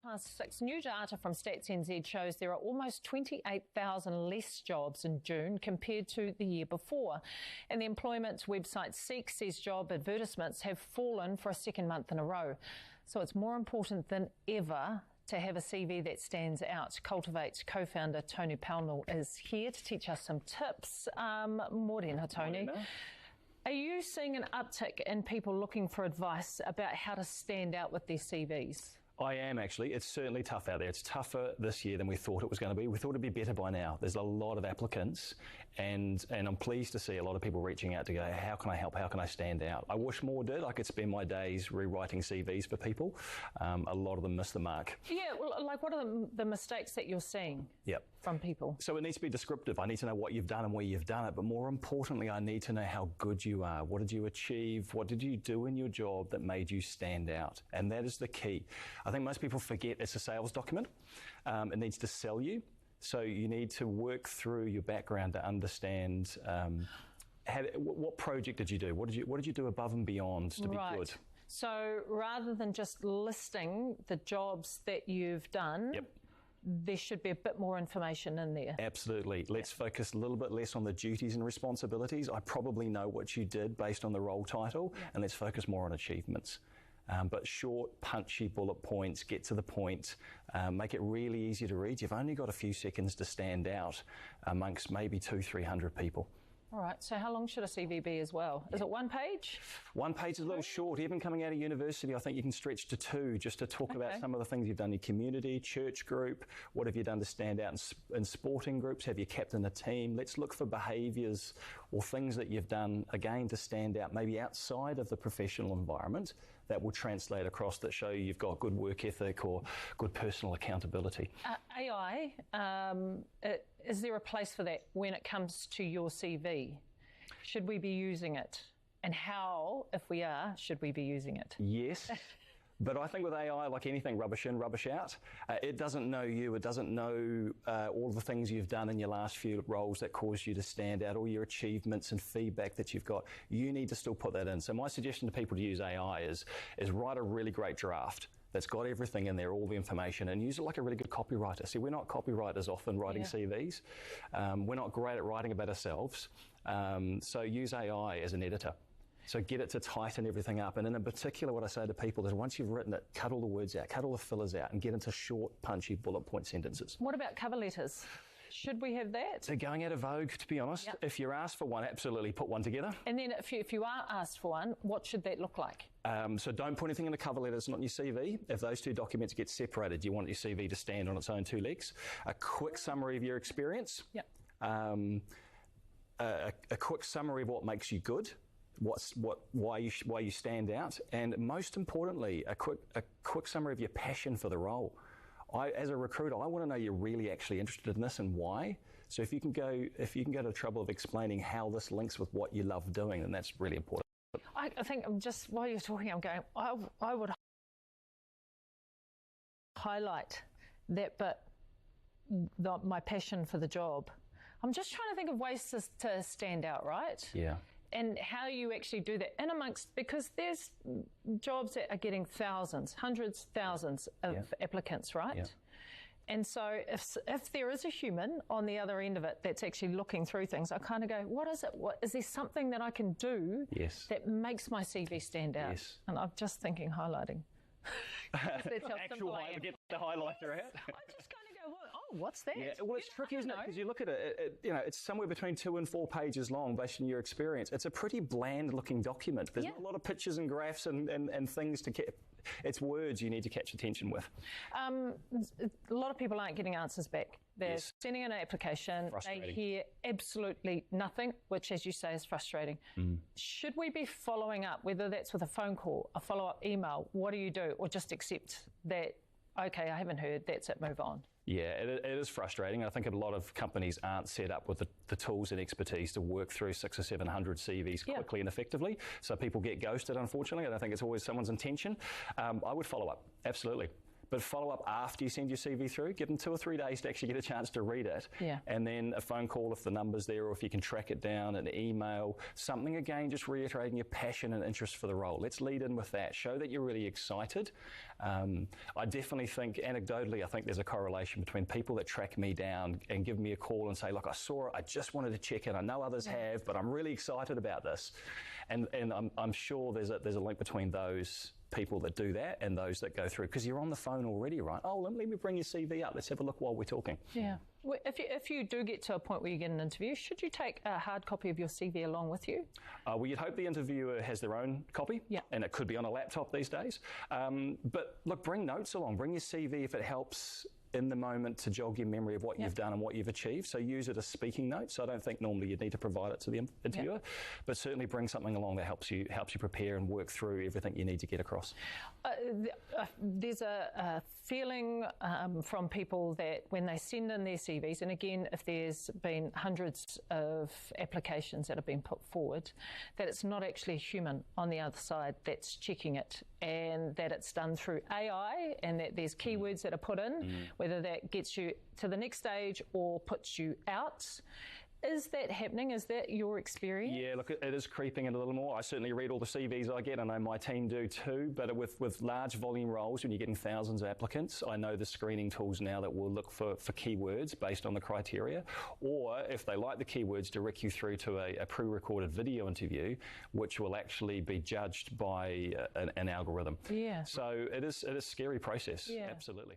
Past 6, new data from TVNZ shows there are almost 28,000 less jobs in June compared to the year before. And the employment website Seek says job advertisements have fallen for a second month in a row. So it's more important than ever to have a CV that stands out. Cultivate co-founder Tony Pownall is here to teach us some tips. Morena, Tony. Morena. Are you seeing an uptick in people looking for advice about how to stand out with their CVs? I am actually. It's certainly tough out there. It's tougher this year than we thought it was going to be. We thought it'd be better by now. There's a lot of applicants, and I'm pleased to see a lot of people reaching out to go, how can I help? How can I stand out? I wish more did. I could spend my days rewriting CVs for people. A lot of them miss the mark. Yeah, well, like what are the mistakes that you're seeing from people? So it needs to be descriptive. I need to know what you've done and where you've done it, but more importantly, I need to know how good you are. What did you achieve? What did you do in your job that made you stand out? And that is the key. I think most people forget it's a sales document. It needs to sell you. So you need to work through your background to understand what project did you do? What did you do above and beyond to be good? So rather than just listing the jobs that you've done, there should be a bit more information in there. Absolutely. Let's focus a little bit less on the duties and responsibilities. I probably know what you did based on the role title, and let's focus more on achievements. But short, punchy bullet points, get to the point, make it really easy to read. You've only got a few seconds to stand out amongst maybe 200-300 people. All right, so how long should a CV be as well? Is it one page? One page is a little short. Even coming out of university, I think you can stretch to 2 just to talk about some of the things you've done in your community, church group. What have you done to stand out in sporting groups? Have you captained a team? Let's look for behaviours or things that you've done, again, to stand out, maybe outside of the professional environment that will translate across, that show you've got good work ethic or good personal accountability. AI, is there a place for that when it comes to your CV? Should we be using it? And how, if we are, should we be using it? Yes. But I think with AI, like anything, rubbish in, rubbish out. It doesn't know you. It doesn't know all the things you've done in your last few roles that caused you to stand out, all your achievements and feedback that you've got. You need to still put that in. So my suggestion to people to use AI is write a really great draft that's got everything in there, all the information, and use it like a really good copywriter. See, we're not copywriters often writing CVs. We're not great at writing about ourselves. So use AI as an editor. So get it to tighten everything up. And in particular, what I say to people is once you've written it, cut all the words out, cut all the fillers out, and get into short, punchy, bullet point sentences. What about cover letters? Should we have that? They're going out of vogue, to be honest. If you're asked for one, absolutely put one together. And then if you are asked for one, what should that look like? So don't put anything in the cover letter that's not in your CV. If those two documents get separated, you want your CV to stand on its own 2 legs. A quick summary of your experience. A quick summary of what makes you good. Why you stand out, and most importantly, a quick summary of your passion for the role. As a recruiter, I want to know you're really actually interested in this and why. So if you can go to the trouble of explaining how this links with what you love doing, then that's really important. I think just while you're talking, I'm going, I would highlight that bit, my passion for the job. I'm just trying to think of ways to stand out, right? Yeah. And how you actually do that in amongst, because there's jobs that are getting hundreds, thousands of applicants, right? Yeah. And so if there is a human on the other end of it that's actually looking through things, I kind of go, what is it? Is there something that I can do that makes my CV stand out? Yes. And I'm just thinking highlighting. Actual highlight, get the highlighter out. I just kind of go, what's that? Yeah, well, it's tricky, isn't it? Because you look at it, it's somewhere between 2 and 4 pages long based on your experience. It's a pretty bland-looking document. There's not a lot of pictures and graphs and things to get. It's words you need to catch attention with. A lot of people aren't getting answers back. They're sending in an application. They hear absolutely nothing, which, as you say, is frustrating. Should we be following up, whether that's with a phone call, a follow-up email? What do you do? Or just accept that, okay, I haven't heard, that's it, move on? Yeah, it is frustrating. I think a lot of companies aren't set up with the tools and expertise to work through 600 or 700 CVs quickly and effectively. So people get ghosted, unfortunately. I don't think it's always someone's intention. I would follow up, absolutely. but follow up after you send your CV through. Give them 2 or 3 days to actually get a chance to read it. Yeah. And then a phone call if the number's there, or if you can track it down, an email, something again, just reiterating your passion and interest for the role. Let's lead in with that. Show that you're really excited. I definitely think, anecdotally, I think there's a correlation between people that track me down and give me a call and say, look, I saw it, I just wanted to check in. I know others have, but I'm really excited about this. And I'm sure there's a link between those people that do that and those that go through, because you're on the phone already, right? Oh, let me bring your CV up. Let's have a look while we're talking. Yeah. Well, if you do get to a point where you get an interview, should you take a hard copy of your CV along with you? Well, you'd hope the interviewer has their own copy, and it could be on a laptop these days. But look, bring notes along. Bring your CV if it helps in the moment to jog your memory of what you've done and what you've achieved. So use it as speaking notes. I don't think normally you'd need to provide it to the interviewer, but certainly bring something along that helps you prepare and work through everything you need to get across. There's a feeling from people that when they send in their CVs, and again, if there's been hundreds of applications that have been put forward, that it's not actually a human on the other side that's checking it, and that it's done through AI, and that there's keywords that are put in, whether that gets you to the next stage or puts you out. Is that happening? Is that your experience? Yeah, look, it is creeping in a little more. I certainly read all the CVs I get. I know my team do too, but with large volume roles, when you're getting thousands of applicants, I know the screening tools now that will look for keywords based on the criteria, or if they like the keywords, direct you through to a pre-recorded video interview, which will actually be judged by an algorithm. Yeah. So it is a scary process, yeah. Absolutely.